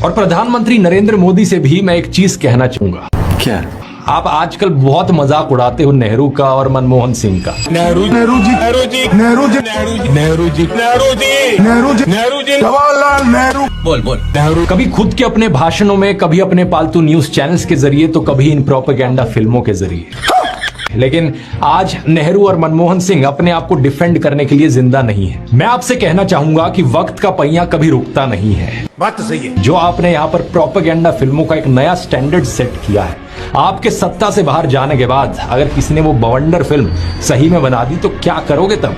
और प्रधानमंत्री नरेंद्र मोदी से भी मैं एक चीज कहना चाहूंगा। क्या? आप आजकल बहुत मजाक उड़ाते हो नेहरू का और मनमोहन सिंह का। नेहरू जी, नेहरू जी, नेहरू जी, नेहरू जी, नेहरू जी, नेहरू जी, नेहरू जी, नेहरू जी, जवाहरलाल नेहरू। बोल बोल। नेहरू कभी खुद के अपने भाषणों में, कभी अपने पालतू न्यूज चैनल्स के जरिए, तो कभी इन प्रोपेगेंडा फिल्मों के जरिए। लेकिन आज नेहरू और मनमोहन सिंह अपने आप को डिफेंड करने के लिए जिंदा नहीं है। मैं आपसे कहना चाहूंगा कि वक्त का पहिया कभी रुकता नहीं है। बात तो सही है। जो आपने यहाँ पर प्रोपेगेंडा फिल्मों का एक नया स्टैंडर्ड सेट किया है, आपके सत्ता से बाहर जाने के बाद अगर किसी ने वो बवंडर फिल्म सही में बना दी तो क्या करोगे तब?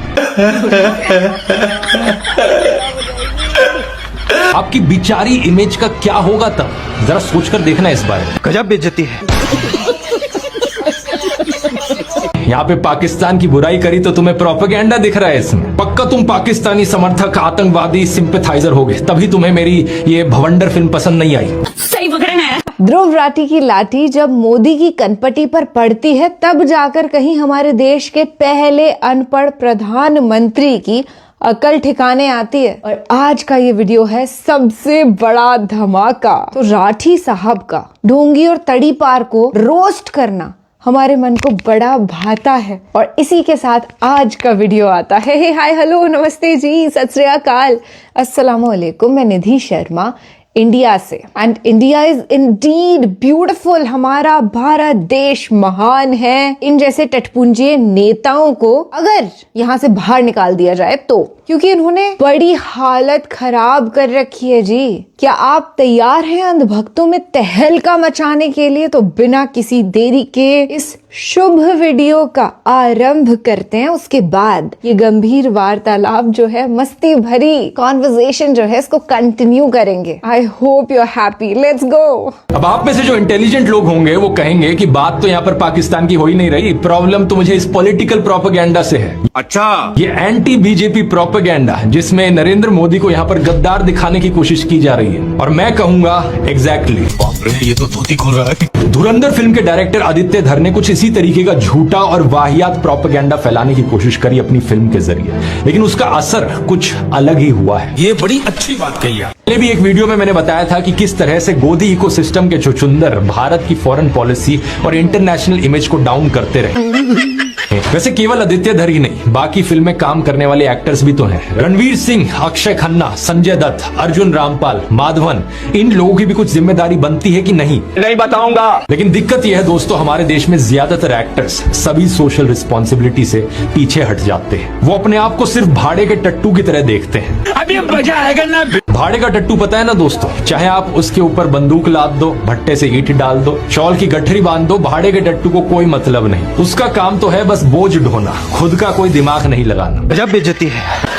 आपकी बिचारी इमेज का क्या होगा तब? जरा सोचकर देखना इस बारे में। गजब बेइज्जती है। यहाँ पे पाकिस्तान की बुराई करी तो तुम्हें प्रोपेगेंडा दिख रहा है इसमें। पक्का तुम पाकिस्तानी समर्थक, आतंकवादी, सिंपैथाइजर होगे, तभी तुम्हें मेरी ये भवंडर फिल्म पसंद नहीं आई। सही पकड़े हैं। ध्रुव राठी की लाठी जब मोदी की कनपटी पर पड़ती है, तब जाकर कहीं हमारे देश के पहले अनपढ़ प्रधानमंत्री की अकल ठिकाने आती है। और आज का ये वीडियो है सबसे बड़ा धमाका। तो राठी साहब का ढोंगी और तड़ी पार को रोस्ट करना हमारे मन को बड़ा भाता है। और इसी के साथ आज का वीडियो आता है। हे हाय हेलो नमस्ते जी, सत श्री अकाल, अस्सलाम वालेकुम। मैं निधि शर्मा इंडिया से। And India is Indeed beautiful. हमारा भारत देश महान है। इन जैसे टटपुंजे नेताओं को अगर यहाँ से बाहर निकाल दिया जाए तो, क्योंकि इन्होंने बड़ी हालत खराब कर रखी है जी। क्या आप तैयार हैं अंधभक्तों में तहलका मचाने के लिए? तो बिना किसी देरी के इस शुभ वीडियो का आरंभ करते हैं। उसके बाद ये गंभीर वार्तालाप जो है, मस्ती भरी कॉन्वर्सेशन जो है, इसको कंटिन्यू करेंगे। I hope you are happy. Let's go. अब आप में से जो इंटेलिजेंट लोग होंगे वो कहेंगे कि बात तो यहाँ पर पाकिस्तान की हो ही नहीं रही, प्रॉब्लम तो मुझे इस पॉलिटिकल प्रोपेगेंडा से है। अच्छा, ये एंटी बीजेपी प्रोपेगेंडा जिसमें नरेंद्र मोदी को यहाँ पर गद्दार दिखाने की कोशिश की जा रही है। और मैं कहूंगा एग्जैक्टली ये तो धोती खोल रहा है। धुरंधर फिल्म के डायरेक्टर आदित्य धर ने कुछ इसी तरीके का झूठा और वाहियात प्रोपेगेंडा फैलाने की कोशिश करी अपनी फिल्म के जरिए, लेकिन उसका असर कुछ अलग ही हुआ है। ये बड़ी अच्छी बात कही है। पहले भी एक वीडियो में मैंने बताया था कि किस तरह से गोदी इकोसिस्टम के चुचुंदर भारत की फॉरेन पॉलिसी और इंटरनेशनल इमेज को डाउन करते रहे। वैसे केवल आदित्य धर ही नहीं, बाकी फिल्म में काम करने वाले एक्टर्स भी तो हैं। रणवीर सिंह, अक्षय खन्ना, संजय दत्त, अर्जुन रामपाल, माधवन, इन लोगों की भी कुछ जिम्मेदारी बनती है कि नहीं बताऊंगा। लेकिन दिक्कत यह है दोस्तों, हमारे देश में ज्यादातर एक्टर्स सभी सोशल रिस्पॉन्सिबिलिटी से पीछे हट जाते हैं। वो अपने आप को सिर्फ भाड़े के टट्टू की तरह देखते हैं। अभी मजा आएगा ना। भाड़े का टट्टू पता है ना दोस्तों, चाहे आप उसके ऊपर बंदूक लाद दो, भट्टे से ईंट डाल दो, शॉल की गठरी बांध दो, भाड़े के टट्टू को कोई मतलब नहीं। उसका काम तो है बस बोझ ढोना, खुद का कोई दिमाग नहीं लगाना। गजब बेइज्जती है।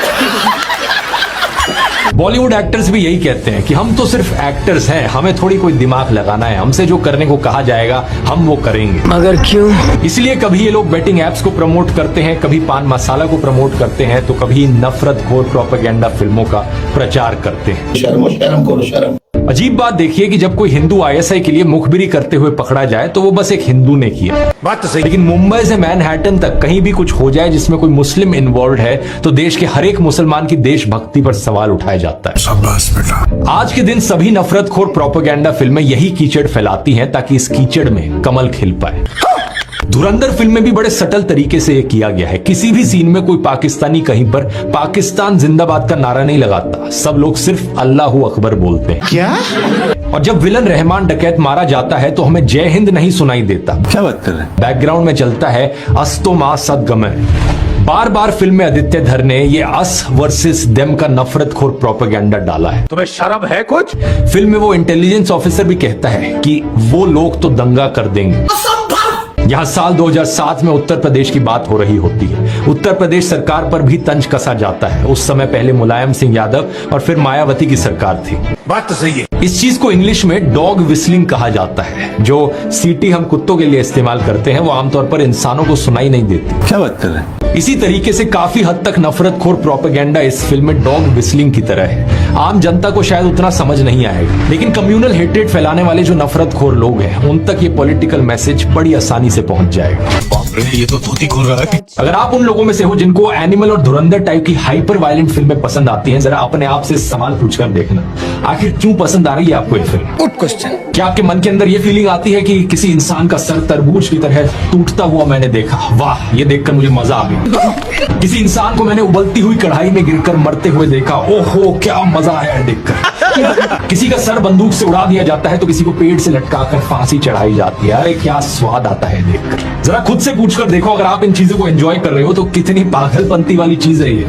बॉलीवुड एक्टर्स भी यही कहते हैं कि हम तो सिर्फ एक्टर्स हैं, हमें थोड़ी कोई दिमाग लगाना है, हमसे जो करने को कहा जाएगा हम वो करेंगे। मगर क्यों? इसलिए कभी ये लोग बेटिंग एप्स को प्रमोट करते हैं, कभी पान मसाला को प्रमोट करते हैं, तो कभी नफरतखोर प्रोपेगेंडा फिल्मों का प्रचार करते हैं। शर्म करो शर्म। अजीब बात देखिए कि जब कोई हिंदू आईएसआई के लिए मुखबिरी करते हुए पकड़ा जाए तो वो बस एक हिंदू ने किया। बात तो सही। लेकिन मुंबई से मैनहट्टन तक कहीं भी कुछ हो जाए जिसमें कोई मुस्लिम इन्वॉल्व है तो देश के हर एक मुसलमान की देशभक्ति पर सवाल उठाया जाता है। शाबाश बेटा। आज के दिन सभी नफरतखोर प्रोपेगेंडा फिल्में यही कीचड़ फैलाती हैं ताकि इस कीचड़ में कमल खिल पाए। धुरंधर फिल्म में भी बड़े सटल तरीके से ये किया गया है। किसी भी सीन में कोई पाकिस्तानी कहीं पर पाकिस्तान जिंदाबाद का नारा नहीं लगाता, सब लोग सिर्फ अल्लाहू अकबर बोलते हैं। क्या? और जब विलन रहमान डकैत मारा जाता है तो हमें जय हिंद नहीं सुनाई देता। क्या बात कर रहे हैं? बैकग्राउंड में चलता है अस्तो मा सदगमय। बार बार फिल्म में आदित्य धर ने ये अस वर्सेस देम का नफरतखोर प्रोपेगेंडा डाला है। तुम्हें शर्म है कुछ? फिल्म में वो इंटेलिजेंस ऑफिसर भी कहता है कि वो लोग तो दंगा कर देंगे। यहाँ साल 2007 में उत्तर प्रदेश की बात हो रही होती है। उत्तर प्रदेश सरकार पर भी तंज कसा जाता है। उस समय पहले मुलायम सिंह यादव और फिर मायावती की सरकार थी। बात तो सही है। इस चीज को इंग्लिश में डॉग विस्लिंग कहा जाता है। जो सीटी हम कुत्तों के लिए इस्तेमाल करते हैं वो आमतौर पर इंसानों को सुनाई नहीं देती। क्या बात कर रहे हैं? इसी तरीके से काफी हद तक नफरतखोर प्रोपेगेंडा इस फिल्म में डॉग विस्लिंग की तरह है। आम जनता को शायद उतना समझ नहीं आएगा, लेकिन कम्युनल हेट्रेड फैलाने वाले जो नफरतखोर लोग हैं उन तक ये पॉलिटिकल मैसेज बड़ी आसानी से पहुंच जाएगा। ये तो धोती खोल रहा है। अगर आप उन लोगों में से हो जिनको एनिमल और धुरंधर टाइप की हाइपर वायलेंट फिल्में पसंद आती हैं, जरा अपने आप से सवाल पूछकर देखना, आखिर क्यों पसंद आ रही है आपको ये फिल्म? Good question. क्या आपके मन के अंदर ये फीलिंग आती है कि किसी इंसान का सर तरबूज की तरह टूटता हुआ मैंने देखा, वाह ये देखकर मुझे मजा आ गया। किसी इंसान को मैंने उबलती हुई कढ़ाई में गिरकर मरते हुए देखा, ओहो क्या मजा आया देखकर। किसी का सर बंदूक से उड़ा दिया जाता है तो किसी को पेड़ से लटकाकर फांसी चढ़ाई जाती है, अरे क्या स्वाद आता है देखकर। जरा खुद से पूछकर देखो, अगर आप इन चीजों को एंजॉय कर रहे हो तो कितनी पागलपंती वाली चीज है ये।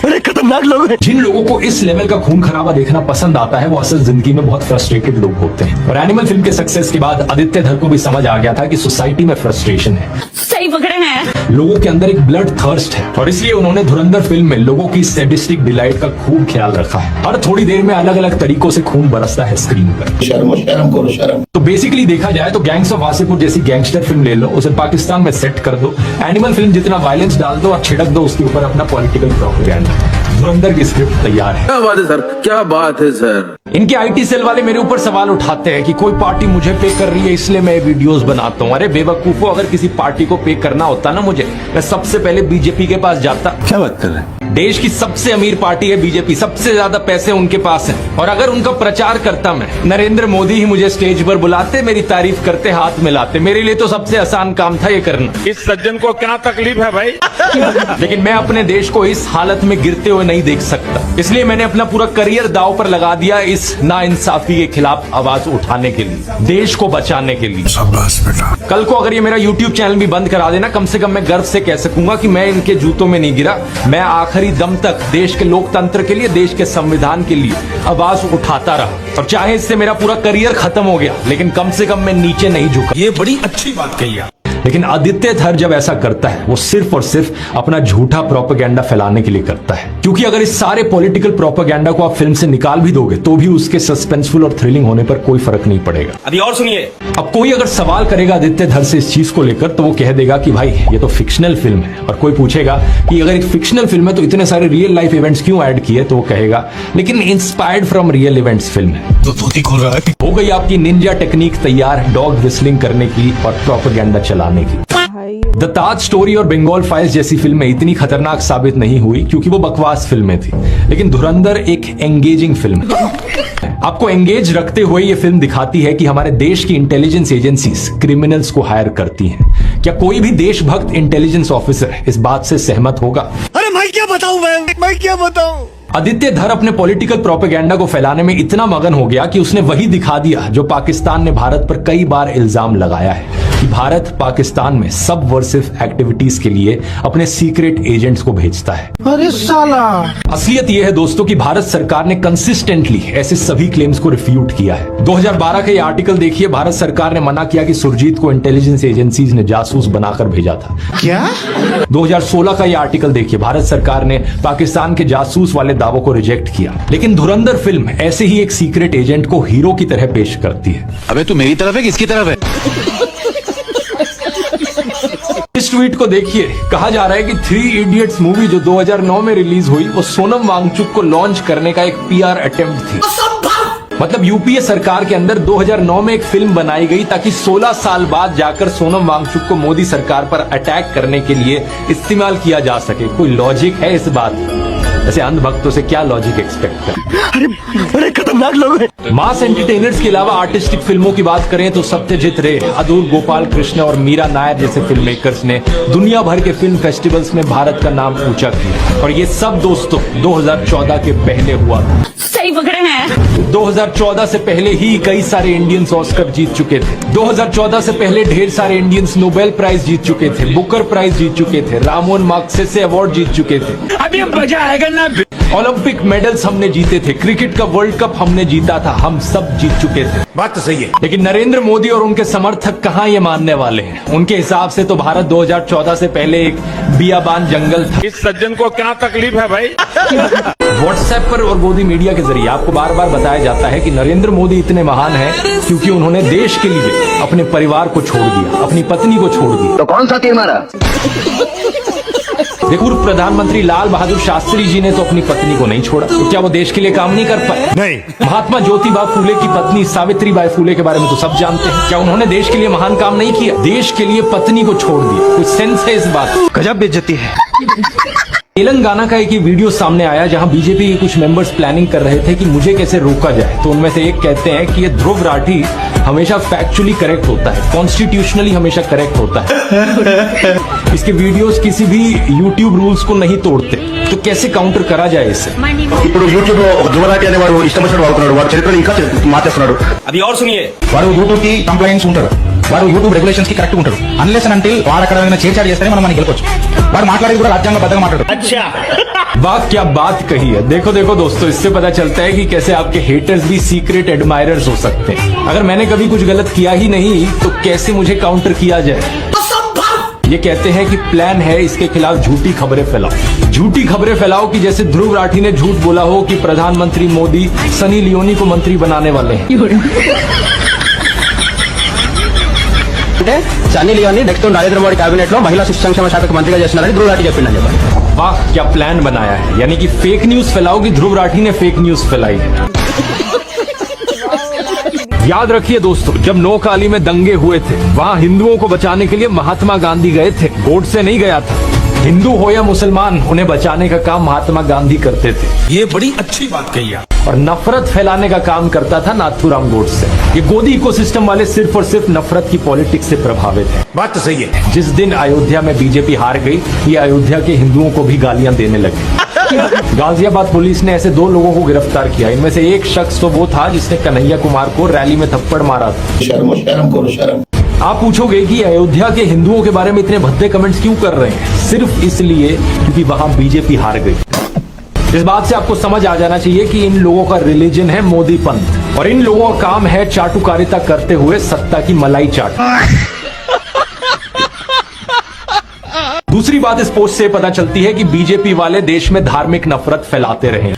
अरे खतरनाक लोग हैं। जिन लोगों को इस लेवल का खून खराबा देखना पसंद आता है वो असल जिंदगी में बहुत फ्रस्ट्रेटेड लोग होते हैं। और एनिमल फिल्म के सक्सेस के बाद आदित्य धर को भी समझ आ गया था कि सोसाइटी में फ्रस्ट्रेशन है, सही पकड़े हैं, लोगों के अंदर एक ब्लड थर्स्ट है, और इसलिए उन्होंने धुरंधर फिल्म में लोगों की सैडिस्टिक डिलाइट का खूब ख्याल रखा है। हर थोड़ी देर में अलग अलग तरीकों से खून बरसता है स्क्रीन पर। शर्म करो शर्म। तो बेसिकली देखा जाए तो गैंग्स ऑफ वासेपुर जैसी गैंगस्टर फिल्म ले लो, उसे पाकिस्तान में सेट कर दो, एनिमल फिल्म जितना वायलेंस डाल दो और छिड़क दो उसके ऊपर अपना पॉलिटिकल प्रोपेगेंडा। धुरंधर की स्क्रिप्ट तैयार है। क्या बात है सर, क्या बात है सर। इनके आईटी सेल वाले मेरे ऊपर सवाल उठाते हैं कि कोई पार्टी मुझे पे कर रही है इसलिए मैं वीडियोस बनाता हूँ। अरे बेवकूफो, अगर किसी पार्टी को पे करना होता ना मुझे, मैं सबसे पहले बीजेपी के पास जाता। क्या बात कर रहे हैं? देश की सबसे अमीर पार्टी है बीजेपी, सबसे ज्यादा पैसे उनके पास हैं, और अगर उनका प्रचार करता मैं, नरेंद्र मोदी ही मुझे स्टेज पर बुलाते, मेरी तारीफ करते, हाथ मिलाते। मेरे लिए तो सबसे आसान काम था ये करना। इस सज्जन को क्या तकलीफ है भाई? लेकिन मैं अपने देश को इस हालत में गिरते हुए नहीं देख सकता, इसलिए मैंने अपना पूरा करियर दांव पर लगा दिया इस नाइंसाफी के खिलाफ आवाज उठाने के लिए, देश को बचाने के लिए। शाबाश बेटा। कल को अगर ये मेरा YouTube चैनल भी बंद करा देना, कम से कम मैं गर्व से कह सकूंगा कि मैं इनके जूतों में नहीं गिरा, मैं आखिरी दम तक देश के लोकतंत्र के लिए, देश के संविधान के लिए आवाज उठाता रहा। और चाहे इससे मेरा पूरा करियर खत्म हो गया, लेकिन कम से कम मैं नीचे नहीं झुका। ये बड़ी अच्छी बात कही आप। लेकिन आदित्य धर जब ऐसा करता है वो सिर्फ और सिर्फ अपना झूठा प्रोपेगेंडा फैलाने के लिए करता है, क्योंकि अगर इस सारे पॉलिटिकल प्रोपेगेंडा को आप फिल्म से निकाल भी दोगे तो भी उसके सस्पेंसफुल और थ्रिलिंग होने पर कोई फर्क नहीं पड़ेगा। अभी और सुनिए। अब कोई अगर सवाल करेगा आदित्य धर से इस चीज को लेकर तो वो कह देगा कि भाई ये तो फिक्शनल फिल्म है, और कोई पूछेगा कि अगर एक फिक्शनल फिल्म है तो इतने सारे रियल लाइफ इवेंट्स क्यों ऐड किए, तो वो कहेगा लेकिन inspired from real events film है। तो धोती खोल रहा है। हो गई आपकी निंजा टेक्निक तैयार डॉग विस्लिंग करने की और प्रोपेगेंडा चलाने की। द ताज स्टोरी और बंगाल फाइल्स जैसी फिल्में इतनी खतरनाक साबित नहीं हुई क्योंकि वो बकवास फिल्में थी, लेकिन धुरंधर एक एंगेजिंग फिल्म है। आपको एंगेज रखते हुए ये फिल्म दिखाती है कि हमारे देश की इंटेलिजेंस एजेंसीज क्रिमिनल्स को हायर करती हैं। क्या कोई भी देशभक्त इंटेलिजेंस ऑफिसर इस बात से सहमत होगा? अरे मैं क्या बताऊं, मैं क्या बताऊं। आदित्य धर अपने पॉलिटिकल प्रोपेगेंडा को फैलाने में इतना मगन हो गया कि उसने वही दिखा दिया जो पाकिस्तान ने भारत पर कई बार इल्जाम लगाया है कि भारत पाकिस्तान में सबवर्सिव एक्टिविटीज के लिए अपने सीक्रेट एजेंट्स को भेजता है। अरे साला। असलियत यह है दोस्तों कि भारत सरकार ने कंसिस्टेंटली ऐसे सभी क्लेम्स को रिफ्यूट किया है। 2012 का ये आर्टिकल देखिए, भारत सरकार ने मना किया कि सुरजीत को इंटेलिजेंस एजेंसीज ने जासूस बनाकर भेजा था। क्या? 2016 का ये आर्टिकल देखिए, भारत सरकार ने पाकिस्तान के जासूस वाले दावों को रिजेक्ट किया। लेकिन धुरंधर फिल्म ऐसे ही एक सीक्रेट एजेंट को हीरो की तरह पेश करती है। अबे तू मेरी तरफ है किसकी तरफ है? इस ट्वीट को देखिए, कहा जा रहा है कि 3 इडियट्स मूवी जो 2009 में रिलीज हुई वो सोनम वांगचुक को लॉन्च करने का एक PR अटेम्प्ट थी। मतलब यूपीए सरकार के अंदर 2009 में एक फिल्म बनाई गई ताकि 16 साल बाद जाकर सोनम वांगचुक को मोदी सरकार पर अटैक करने के लिए इस्तेमाल किया जा सके। कोई लॉजिक है इस बात में? ऐसे अंधभक्तों से क्या लॉजिक एक्सपेक्ट करें? अरे खतरनाक लोग हैं। मास एंटरटेनर्स के अलावा आर्टिस्टिक फिल्मों की बात करें तो सत्यजीत रे, अदूर गोपाल कृष्ण और मीरा नायर जैसे फिल्म मेकर्स ने दुनिया भर के फिल्म फेस्टिवल्स में भारत का नाम ऊंचा किया, और ये सब दोस्तों 2014 के पहले हुआ था। सही पकड़े हैं। 2014 से पहले ही कई सारे इंडियंस ऑस्कर जीत चुके थे। 2014 से पहले ढेर सारे इंडियंस नोबेल प्राइज जीत चुके थे, बुकर प्राइज जीत चुके थे, रामोन मैग्सेसे अवार्ड जीत चुके थे। अभी मजा आएगा ना। ओलंपिक मेडल्स हमने जीते थे, क्रिकेट का वर्ल्ड कप हमने जीता था, हम सब जीत चुके थे। बात तो सही है। लेकिन नरेंद्र मोदी और उनके समर्थक कहाँ ये मानने वाले हैं? उनके हिसाब से तो भारत 2014 से पहले एक बियाबान जंगल था। इस सज्जन को क्या तकलीफ है भाई? व्हाट्सएप पर और गोदी मीडिया के जरिए आपको बार बार बताया जाता है कि नरेंद्र मोदी इतने महान हैं क्योंकि उन्होंने देश के लिए अपने परिवार को छोड़ दिया, अपनी पत्नी को छोड़ दिया। तो कौन सा तीर मारा? देखो, पूर्व प्रधानमंत्री लाल बहादुर शास्त्री जी ने तो अपनी पत्नी को नहीं छोड़ा, तो क्या वो देश के लिए काम नहीं कर पाए? नहीं। महात्मा ज्योतिबा फूले की पत्नी सावित्रीबाई फूले के बारे में तो सब जानते हैं। क्या उन्होंने देश के लिए महान काम नहीं किया? देश के लिए पत्नी को छोड़ दिया। कुछ सेंस है इस बात? गजब बेइज्जती है। तेलंगाना का एक वीडियो सामने आया जहां बीजेपी के कुछ मेंबर्स प्लानिंग कर रहे थे कि मुझे कैसे रोका जाए। तो उनमें से एक कहते हैं कि ये ध्रुव राठी हमेशा फैक्चुअली करेक्ट होता है, कॉन्स्टिट्यूशनली हमेशा करेक्ट होता है। इसके वीडियोस किसी भी यूट्यूब रूल्स को नहीं तोड़ते, तो कैसे काउंटर करा जाए इसे? ఇప్పుడు యూట్యూబ్ లో ధ్రువరాటి అనేవాడు ఇష్టం వచ్చినట్టు వాడుతున్నాడు. వాడు చరిత్రను ఇంకా మార్చేస్తున్నాడు. अभी और सुनिए, వాడు యూట్యూబ్ కి కంప్లైంట్స్ ఉంటాడు. వాడు యూట్యూబ్ రెగ్యులేషన్స్ కి కరెక్ట్ ఉంటాడు. అన్లెస్ అంటే వాడు అక్కడ ఏమైనా చేర్చాడు చేస్తేనే మనం గెలవచ్చు. వాడు మాట్లాడేది కూడా రాజ్యాంగబద్ధంగా మాట్లాడు. वाह, क्या बात कही है। देखो देखो दोस्तों, इससे पता चलता है कि कैसे आपके हेटर्स भी सीक्रेट एडमायरर्स हो सकते हैं। अगर मैंने कभी कुछ गलत किया ही नहीं तो कैसे मुझे काउंटर किया जाए? ये कहते हैं कि प्लान है इसके खिलाफ झूठी खबरें फैलाओ। झूठी खबरें फैलाओ कि जैसे ध्रुव राठी ने झूठ बोला हो कि प्रधानमंत्री मोदी सनी लियोनी को मंत्री बनाने वाले हैं। అంటే సన్నీ లియోని నెక్స్ట్ నరేంద్ర మోడీ కేబినెట్ లో మహిళా శిశు సంక్షేమ శాఖకు మంత్రిగా చేస్తున్నారని ధ్రువరాటి చెప్పిందని చెప్పారు. वाह, क्या प्लान बनाया है। यानी कि फेक न्यूज फैलाओ कि ध्रुव राठी ने फेक न्यूज फैलाई है। याद रखिए दोस्तों, जब नोकाली में दंगे हुए थे वहाँ हिंदुओं को बचाने के लिए महात्मा गांधी गए थे, गोडसे नहीं गया था। हिंदू हो या मुसलमान, उन्हें बचाने का काम महात्मा गांधी करते थे। ये बड़ी अच्छी बात कही आप। और नफरत फैलाने का काम करता था नाथूराम गोडसे। ये गोदी इकोसिस्टम वाले सिर्फ और सिर्फ नफरत की पॉलिटिक्स से प्रभावित हैं। बात तो सही है। जिस दिन अयोध्या में बीजेपी हार गई, ये अयोध्या के हिंदुओं को भी गालियां देने लगे। गाजियाबाद पुलिस ने ऐसे 2 लोगों को गिरफ्तार किया। इनमें से एक शख्स तो वो था जिसने कन्हैया कुमार को रैली में थप्पड़ मारा था। शर्म आप पूछोगे कि अयोध्या के हिंदुओं के बारे में इतने भद्दे कमेंट्स क्यों कर रहे हैं? सिर्फ इसलिए क्योंकि वहां बीजेपी हार गई। इस बात से आपको समझ आ जाना चाहिए कि इन लोगों का रिलीजन है मोदी पंथ और इन लोगों का काम है चाटुकारिता करते हुए सत्ता की मलाई चाट। दूसरी बात इस पोस्ट से पता चलती है कि बीजेपी वाले देश में धार्मिक नफरत फैलाते रहे।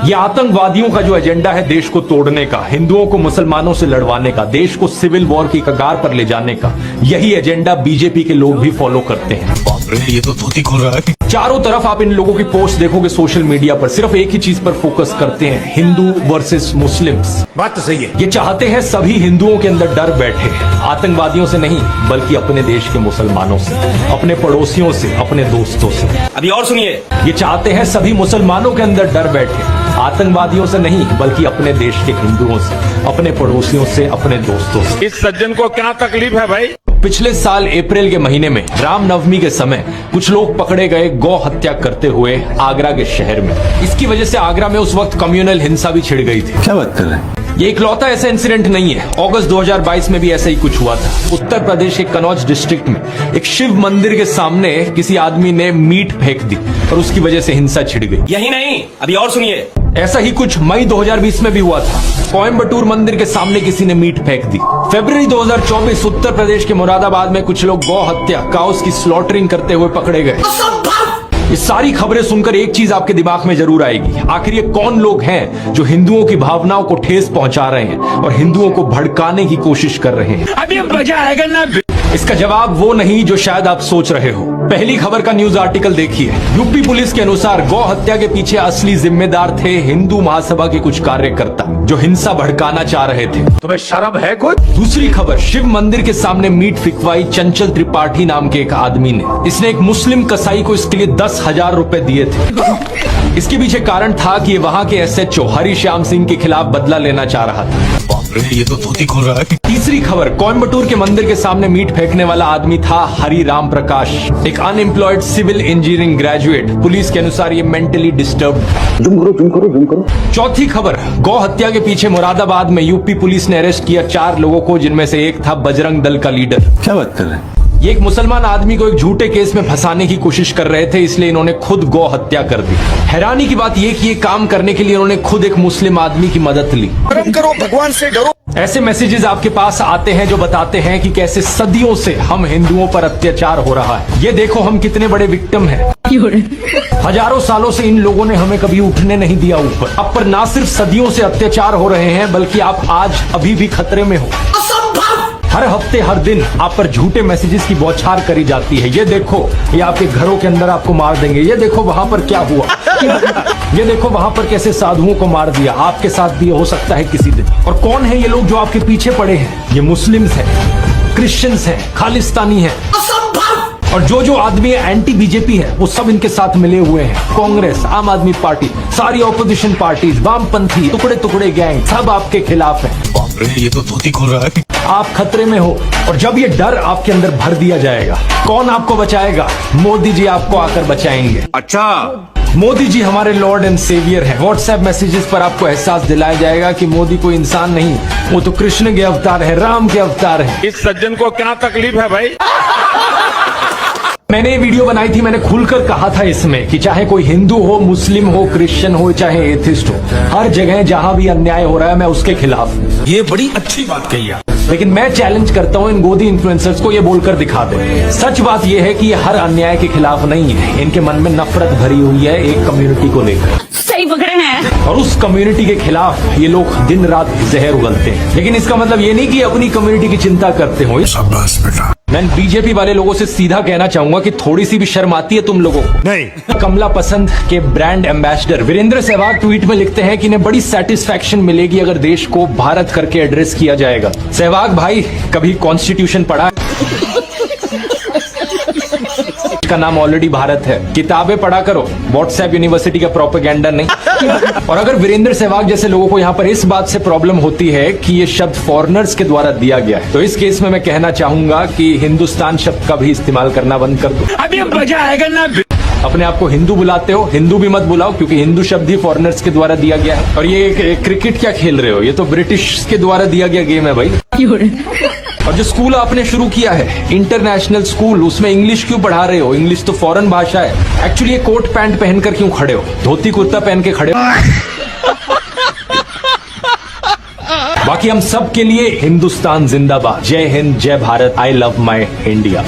ये आतंकवादियों का जो एजेंडा है देश को तोड़ने का, हिंदुओं को मुसलमानों से लड़वाने का, देश को सिविल वॉर की कगार पर ले जाने का, यही एजेंडा बीजेपी के लोग भी फॉलो करते हैं। ये तो धोती खोल रहा है। चारों तरफ आप इन लोगों की पोस्ट देखोगे सोशल मीडिया पर, सिर्फ एक ही चीज पर फोकस करते हैं, हिंदू वर्सेस मुस्लिम्स। बात तो सही है। ये चाहते हैं सभी हिंदुओं के अंदर डर बैठे, आतंकवादियों से नहीं बल्कि अपने देश के मुसलमानों से, अपने पड़ोसियों से, अपने दोस्तों से। अभी और सुनिए, ये चाहते हैं सभी मुसलमानों के अंदर डर बैठे, आतंकवादियों से नहीं बल्कि अपने देश के हिंदुओं से, अपने पड़ोसियों से, अपने दोस्तों से। इस सज्जन को क्या तकलीफ है भाई? पिछले साल अप्रैल के महीने में रामनवमी के समय कुछ लोग पकड़े गए गौ हत्या करते हुए आगरा के शहर में। इसकी वजह से आगरा में उस वक्त कम्युनल हिंसा भी छिड़ गई थी। क्या बात कर रहे हैं? ये इकलौता ऐसा इंसिडेंट नहीं है। अगस्त 2022 में भी ऐसा ही कुछ हुआ था। उत्तर प्रदेश के कनौज डिस्ट्रिक्ट में एक शिव मंदिर के सामने किसी आदमी ने मीट फेंक दी और उसकी वजह से हिंसा छिड़ गई। यही नहीं, अभी और सुनिए, ऐसा ही कुछ मई 2020 में भी हुआ था। कोयम्बटूर मंदिर के सामने किसी ने मीट फेंक दी। फरवरी 2024 उत्तर प्रदेश के मुरादाबाद में कुछ लोग गौ हत्या, काउस की स्लॉटरिंग करते हुए पकड़े गए। ये सारी खबरें सुनकर एक चीज आपके दिमाग में जरूर आएगी, आखिर ये कौन लोग हैं जो हिंदुओं की भावनाओं को ठेस पहुंचा रहे हैं और हिंदुओं को भड़काने की कोशिश कर रहे हैं? अभी मजा आएगा ना। इसका जवाब वो नहीं जो शायद आप सोच रहे हो। पहली खबर का न्यूज आर्टिकल देखिए। यूपी पुलिस के अनुसार गौ हत्या के पीछे असली जिम्मेदार थे हिंदू महासभा के कुछ कार्यकर्ता जो हिंसा भड़काना चाह रहे थे। तुम्हें शर्म है कुछ? दूसरी खबर, शिव मंदिर के सामने मीट फिकवाई चंचल त्रिपाठी नाम के एक आदमी ने। इसने एक मुस्लिम कसाई को इसके लिए 10,000 रुपए दिए थे। इसके पीछे कारण था कि ये वहां के SHO हरिश्याम सिंह के खिलाफ बदला लेना चाह रहा था। ये तो धोती खोल रहा है। तीसरी खबर, कोयम्बटूर के मंदिर के सामने मीट फेंकने वाला आदमी था हरिराम प्रकाश, एक unemployed civil engineering graduate. Police के अनुसार ये मेंटली डिस्टर्ब। जूम करो। चौथी खबर, गौ हत्या के पीछे मुरादाबाद में यूपी पुलिस ने अरेस्ट किया 4 लोगों को, जिनमें से एक था बजरंग दल का लीडर। क्या बात कर रहे हैं? ये एक मुसलमान आदमी को एक झूठे केस में फंसाने की कोशिश कर रहे थे, इसलिए इन्होंने खुद गौ हत्या कर दी। हैरानी की बात यह कि ये काम करने के लिए इन्होंने खुद एक मुस्लिम आदमी की मदद ली। कर्म करो, भगवान से डरो। ऐसे मैसेजेस आपके पास आते हैं जो बताते हैं कि कैसे सदियों से हम हिंदुओं पर अत्याचार हो रहा है। ये देखो हम कितने बड़े विक्टिम हैं। हजारों सालों से इन लोगों ने हमें कभी उठने नहीं दिया ऊपर। आप पर ना सिर्फ सदियों से अत्याचार हो रहे हैं बल्कि आप आज अभी भी खतरे में हो। हर हफ्ते हर दिन आप पर झूठे मैसेजेस की बौछार करी जाती है। ये देखो, ये आपके घरों के अंदर आपको मार देंगे, ये देखो वहां पर क्या हुआ, ये देखो वहां पर कैसे साधुओं को मार दिया, आपके साथ भी हो सकता है किसी दिन। और कौन है ये लोग जो आपके पीछे पड़े हैं? ये मुस्लिम्स हैं, क्रिश्चियंस हैं, खालिस्तानी हैं, और जो आदमी एंटी बीजेपी है वो सब इनके साथ मिले हुए हैं। कांग्रेस, आम आदमी पार्टी, सारी ऑपोजिशन पार्टीज, वामपंथी, टुकड़े टुकड़े गैंग, सब आपके खिलाफ है। ये तो धोती खोल रहा है। आप खतरे में हो, और जब ये डर आपके अंदर भर दिया जाएगा, कौन आपको बचाएगा? मोदी जी आपको आकर बचाएंगे। अच्छा, मोदी जी हमारे लॉर्ड एंड सेवियर हैं। व्हाट्सएप मैसेजेस पर आपको एहसास दिलाया जाएगा कि मोदी कोई इंसान नहीं, वो तो कृष्ण के अवतार है, राम के अवतार है। इस सज्जन को क्या तकलीफ है भाई? मैंने ये वीडियो बनाई थी, मैंने खुलकर कहा था इसमें कि चाहे कोई हिंदू हो, मुस्लिम हो, क्रिश्चियन हो, चाहे एथिस्ट हो, हर जगह जहां भी अन्याय हो रहा है मैं उसके खिलाफ हूं। ये बड़ी अच्छी बात कही आप। लेकिन मैं चैलेंज करता हूं इन गोदी इन्फ्लुएंसर्स को, ये बोलकर दिखा दे। सच बात ये है कि ये हर अन्याय के खिलाफ नहीं है, इनके मन में नफरत भरी हुई है एक कम्युनिटी को लेकर, सही पकड़े हैं। और उस कम्युनिटी के खिलाफ ये लोग दिन रात जहर उगलते हैं। लेकिन इसका मतलब ये नहीं कि अपनी कम्युनिटी की चिंता करते हो। शाबाश बेटा। मैं बीजेपी वाले लोगों से सीधा कहना चाहूंगा कि थोड़ी सी भी शर्म आती है तुम लोगों को? नहीं। कमला पसंद के brand ambassador Virender Sehwag tweet में लिखते हैं कि इन्हें बड़ी सेटिस्फैक्शन मिलेगी अगर देश को भारत करके एड्रेस किया जाएगा। सहवाग भाई, कभी कॉन्स्टिट्यूशन पढ़ा है? का नाम ऑलरेडी भारत है, किताबें पढ़ा करो, व्हाट्सएप यूनिवर्सिटी का प्रोपेगेंडा नहीं। और अगर वीरेंद्र सहवाग जैसे लोगों को यहाँ पर इस बात से प्रॉब्लम होती है कि ये शब्द फॉरेनर्स के द्वारा दिया गया है, तो इस केस में मैं कहना चाहूंगा कि हिंदुस्तान शब्द का भी इस्तेमाल करना बंद कर दो। अभी मजा आएगा ना। अपने आप को हिंदू बुलाते हो, हिंदू भी मत बुलाओ, क्योंकि हिंदू शब्द ही फॉरेनर्स के द्वारा दिया गया है। और ये क्रिकेट क्या खेल रहे हो? ये तो ब्रिटिश के द्वारा दिया गया गेम है भाई। और जो स्कूल आपने शुरू किया है, इंटरनेशनल स्कूल, उसमें इंग्लिश क्यों पढ़ा रहे हो? इंग्लिश तो फॉरेन भाषा है। एक्चुअली ये कोट पैंट पहनकर क्यों खड़े हो? धोती कुर्ता पहन के खड़े हो। बाकी हम सब के लिए हिंदुस्तान जिंदाबाद, जय हिंद, जय Bharat, I love my India.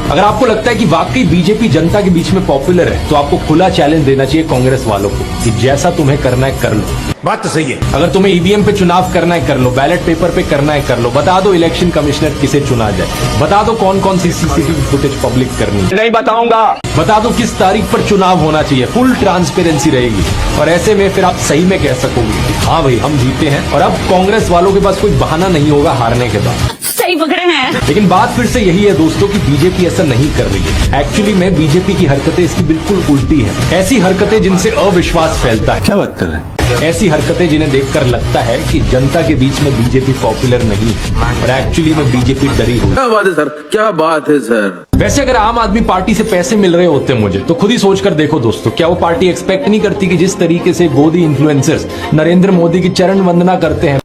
अगर आपको लगता है कि वाकई बीजेपी जनता के बीच में पॉपुलर है, तो आपको खुला चैलेंज देना चाहिए कांग्रेस वालों को कि जैसा तुम्हें करना है कर लो। बात तो सही है। अगर तुम्हें ईवीएम पे चुनाव करना है कर लो, बैलेट पेपर पे करना है कर लो, बता दो इलेक्शन कमिश्नर किसे चुना जाए, बता दो कौन कौन सी सीसीटीवी फुटेज पब्लिक करनी है, नहीं बताऊंगा। बता दो किस तारीख पर चुनाव होना चाहिए, फुल ट्रांसपेरेंसी रहेगी। और ऐसे में फिर आप सही में कह सकोगे हाँ भाई हम जीते हैं। और अब कांग्रेस वालों के पास कोई बहाना नहीं होगा हारने के बाद। सही पकड़े हैं। लेकिन बात फिर से यही है दोस्तों कि बीजेपी ऐसा नहीं कर रही है। एक्चुअली में बीजेपी की हरकतें इसकी बिल्कुल उल्टी है। ऐसी हरकतें जिनसे अविश्वास फैलता है। क्या बात कर रहे हैं? ऐसी हरकतें जिन्हें देखकर लगता है कि जनता के बीच में बीजेपी पॉपुलर नहीं है, और एक्चुअली में बीजेपी डरी हुई। क्या बात है सर, क्या बात है सर। वैसे अगर आम आदमी पार्टी से पैसे मिल रहे होते मुझे, तो खुद ही सोचकर देखो दोस्तों, क्या वो पार्टी एक्सपेक्ट नहीं करती कि जिस तरीके से गोदी इन्फ्लुएंसर्स नरेंद्र मोदी की चरण वंदना करते हैं,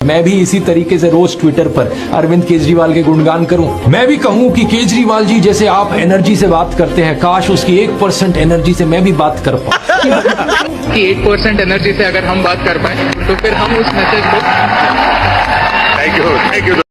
मैं भी इसी तरीके से रोज ट्विटर पर अरविंद केजरीवाल के गुणगान करूं। मैं भी कहूं कि केजरीवाल जी जैसे आप एनर्जी से बात करते हैं, काश उसकी 1% एनर्जी से मैं भी बात कर पाऊं। कि 8% एनर्जी से अगर हम बात कर पाए तो फिर हम उस मैसेज को थैंक यू।